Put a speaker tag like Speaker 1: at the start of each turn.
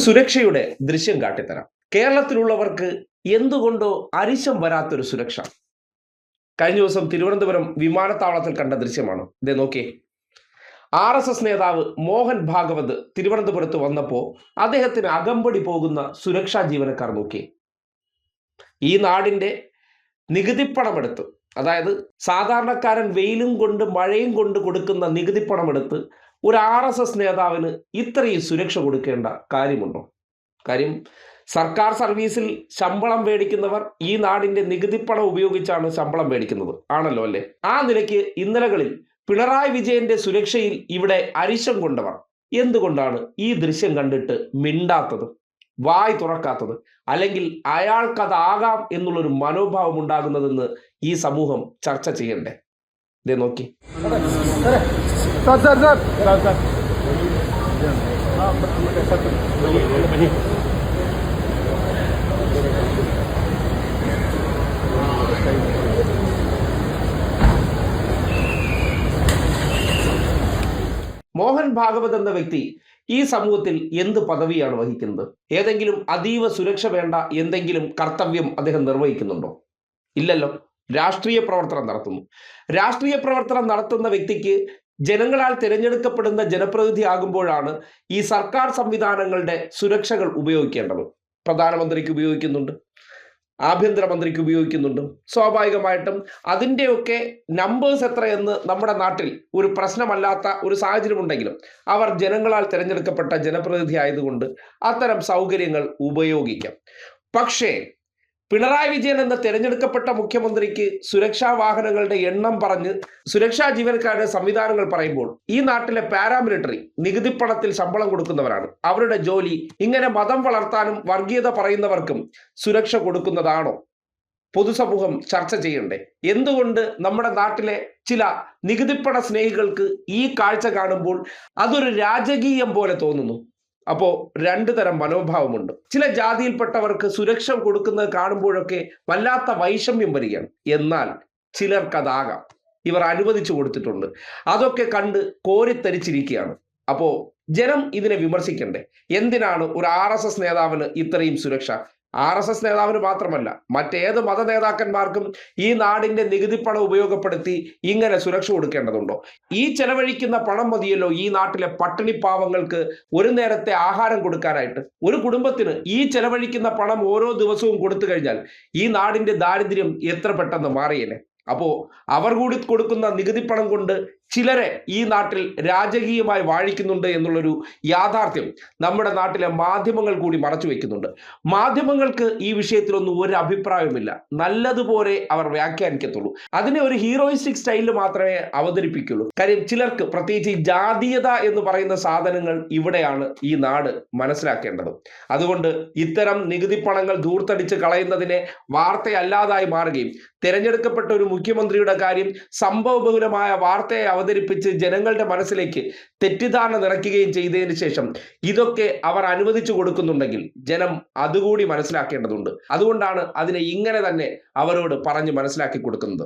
Speaker 1: സുരക്ഷയുടെ ദൃശ്യം കാട്ടിത്തരാം. കേരളത്തിലുള്ളവർക്ക് എന്തുകൊണ്ടോ അരിശം വരാത്തൊരു സുരക്ഷ. കഴിഞ്ഞ ദിവസം തിരുവനന്തപുരം വിമാനത്താവളത്തിൽ കണ്ട ദൃശ്യമാണ്. ദേ നോക്കിയേ. RSS നേതാവ് മോഹൻ ഭാഗവത് തിരുവനന്തപുരത്ത് വന്നപ്പോൾ അദ്ദേഹത്തിന് അകമ്പടി പോകുന്ന സുരക്ഷാ ജീവനക്കാർ നോക്കിയേ. ഈ നാടിന്റെ നികുതിപ്പണമെടുത്ത്, അതായത് സാധാരണക്കാരൻ വെയിലും കൊണ്ട് മഴയും കൊണ്ട് കൊടുക്കുന്ന നികുതിപ്പണമെടുത്ത് ഒരു RSS നേതാവിന് ഇത്രയും സുരക്ഷ കൊടുക്കേണ്ട കാര്യമുണ്ടോ? കാര്യം സർക്കാർ സർവീസിൽ ശമ്പളം മേടിക്കുന്നവർ ഈ നാടിന്റെ നികുതിപ്പണം ഉപയോഗിച്ചാണ് ശമ്പളം മേടിക്കുന്നത്, ആണല്ലോ അല്ലേ? ആ നിലയ്ക്ക് ഇന്നലകളിൽ പിണറായി വിജയന്റെ സുരക്ഷയിൽ ഇവിടെ അരിശം കൊണ്ടവർ എന്തുകൊണ്ടാണ് ഈ ദൃശ്യം കണ്ടിട്ട് മിണ്ടാത്തത്, വായ് തുറക്കാത്തത്, അല്ലെങ്കിൽ അയാൾക്കതാകാം എന്നുള്ളൊരു മനോഭാവം ഉണ്ടാകുന്നതെന്ന് ഈ സമൂഹം ചർച്ച ചെയ്യണ്ടേ? ഇതേ നോക്കി. മോഹൻ ഭാഗവത് എന്ന വ്യക്തി ഈ സമൂഹത്തിൽ എന്ത് പദവിയാണ് വഹിക്കുന്നത്? ഏതെങ്കിലും അതീവ സുരക്ഷ വേണ്ട എന്തെങ്കിലും കർത്തവ്യം അദ്ദേഹം നിർവഹിക്കുന്നുണ്ടോ? ഇല്ലല്ലോ. രാഷ്ട്രീയ പ്രവർത്തനം നടത്തുന്നു. രാഷ്ട്രീയ പ്രവർത്തനം നടത്തുന്ന വ്യക്തിക്ക് ജനങ്ങളാൽ തിരഞ്ഞെടുക്കപ്പെടുന്ന ജനപ്രതിനിധി ആകുമ്പോഴാണ് ഈ സർക്കാർ സംവിധാനങ്ങളുടെ സുരക്ഷകൾ ഉപയോഗിക്കേണ്ടത്. പ്രധാനമന്ത്രിക്ക് ഉപയോഗിക്കുന്നുണ്ട്, ആഭ്യന്തരമന്ത്രിക്ക് ഉപയോഗിക്കുന്നുണ്ട്. സ്വാഭാവികമായിട്ടും അതിൻ്റെയൊക്കെ നമ്പേഴ്സ് എത്രയെന്ന് നമ്മുടെ നാട്ടിൽ ഒരു പ്രശ്നമല്ലാത്ത ഒരു സാഹചര്യം ഉണ്ടെങ്കിലും അവർ ജനങ്ങളാൽ തിരഞ്ഞെടുക്കപ്പെട്ട ജനപ്രതിനിധി ആയതുകൊണ്ട് അത്തരം സൗകര്യങ്ങൾ ഉപയോഗിക്കാം. പക്ഷേ പിണറായി വിജയൻ എന്ന തിരഞ്ഞെടുക്കപ്പെട്ട മുഖ്യമന്ത്രിക്ക് സുരക്ഷാ വാഹനങ്ങളുടെ എണ്ണം പറഞ്ഞ് സുരക്ഷാ ജീവനക്കാരുടെ സംവിധാനങ്ങൾ പറയുമ്പോൾ ഈ നാട്ടിലെ പാരാമിലിറ്ററി നികുതിപ്പണത്തിൽ ശമ്പളം കൊടുക്കുന്നവരാണ്. അവരുടെ ജോലി ഇങ്ങനെ മതം വളർത്താനും വർഗീയത പറയുന്നവർക്കും സുരക്ഷ കൊടുക്കുന്നതാണോ? പൊതുസമൂഹം ചർച്ച ചെയ്യണ്ടേ? എന്തുകൊണ്ട് നമ്മുടെ നാട്ടിലെ ചില നികുതിപ്പണ സ്നേഹികൾക്ക് ഈ കാഴ്ച കാണുമ്പോൾ അതൊരു രാജകീയം പോലെ തോന്നുന്നു? അപ്പോൾ രണ്ടു തരം മനോഭാവമുണ്ട്. ചില ജാതിയിൽപ്പെട്ടവർക്ക് സുരക്ഷ കൊടുക്കുന്നത് കാണുമ്പോഴൊക്കെ വല്ലാത്ത വൈഷമ്യം വരികയാണ്. എന്നാൽ ചിലർക്കതാകാം, ഇവർ അനുവദിച്ചു കൊടുത്തിട്ടുണ്ട്. അതൊക്കെ കണ്ട് കോരിത്തരിച്ചിരിക്കുകയാണ്. അപ്പോൾ ജനം ഇതിനെ വിമർശിക്കണ്ടേ? എന്തിനാണ് ഒരു RSS നേതാവിന് ഇത്രയും സുരക്ഷ? RSS നേതാവിന് മാത്രമല്ല, മറ്റേത് മത നേതാക്കന്മാർക്കും ഈ നാടിന്റെ നികുതിപ്പണം ഉപയോഗപ്പെടുത്തി ഇങ്ങനെ സുരക്ഷ കൊടുക്കേണ്ടതുണ്ടോ? ഈ ചെലവഴിക്കുന്ന പണം മതിയല്ലോ ഈ നാട്ടിലെ പട്ടിണി പാവങ്ങൾക്ക് ഒരു നേരത്തെ ആഹാരം കൊടുക്കാനായിട്ട്. ഒരു കുടുംബത്തിന് ഈ ചെലവഴിക്കുന്ന പണം ഓരോ ദിവസവും കൊടുത്തു കഴിഞ്ഞാൽ ഈ നാടിന്റെ ദാരിദ്ര്യം എത്ര പെട്ടെന്ന് മാറിയേനെ. അപ്പോൾ അവർ കൂടി കൊടുക്കുന്ന നികുതിപ്പണം കൊണ്ട് ചിലരെ ഈ നാട്ടിൽ രാജകീയമായി വാഴിക്കുന്നുണ്ട് എന്നുള്ളൊരു യാഥാർത്ഥ്യം നമ്മുടെ നാട്ടിലെ മാധ്യമങ്ങൾ കൂടി മറച്ചു വെക്കുന്നുണ്ട്. മാധ്യമങ്ങൾക്ക് ഈ വിഷയത്തിലൊന്നും ഒരു അഭിപ്രായവുമില്ല. നല്ലതുപോലെ അവർ വ്യാഖ്യാനിക്കത്തുള്ളൂ. അതിനെ ഒരു ഹീറോയിസ്റ്റിക് സ്റ്റൈലിൽ മാത്രമേ അവതരിപ്പിക്കുള്ളൂ. കാര്യം ചിലർക്ക്, പ്രത്യേകിച്ച് ഈ ജാതീയത എന്ന് പറയുന്ന സാധനങ്ങൾ ഇവിടെയാണ് ഈ നാട് മനസ്സിലാക്കേണ്ടത്. അതുകൊണ്ട് ഇത്തരം നികുതിപ്പണങ്ങൾ ധൂർത്തടിച്ച് കളയുന്നതിനെ വാർത്തയല്ലാതായി മാറുകയും തിരഞ്ഞെടുക്കപ്പെട്ട ഒരു മുഖ്യമന്ത്രിയുടെ കാര്യം സംഭവബഹുലമായ വാർത്തയെ അവതരിപ്പിച്ച് ജനങ്ങളുടെ മനസ്സിലേക്ക് തെറ്റിദ്ധാരണ നിറയ്ക്കുകയും ചെയ്തതിന് ശേഷം ഇതൊക്കെ അവർ അനുവദിച്ചു കൊടുക്കുന്നുണ്ടെങ്കിൽ ജനം അതുകൂടി മനസ്സിലാക്കേണ്ടതുണ്ട്. അതുകൊണ്ടാണ് അതിനെ ഇങ്ങനെ തന്നെ അവരോട് പറഞ്ഞ് മനസ്സിലാക്കി കൊടുക്കുന്നത്.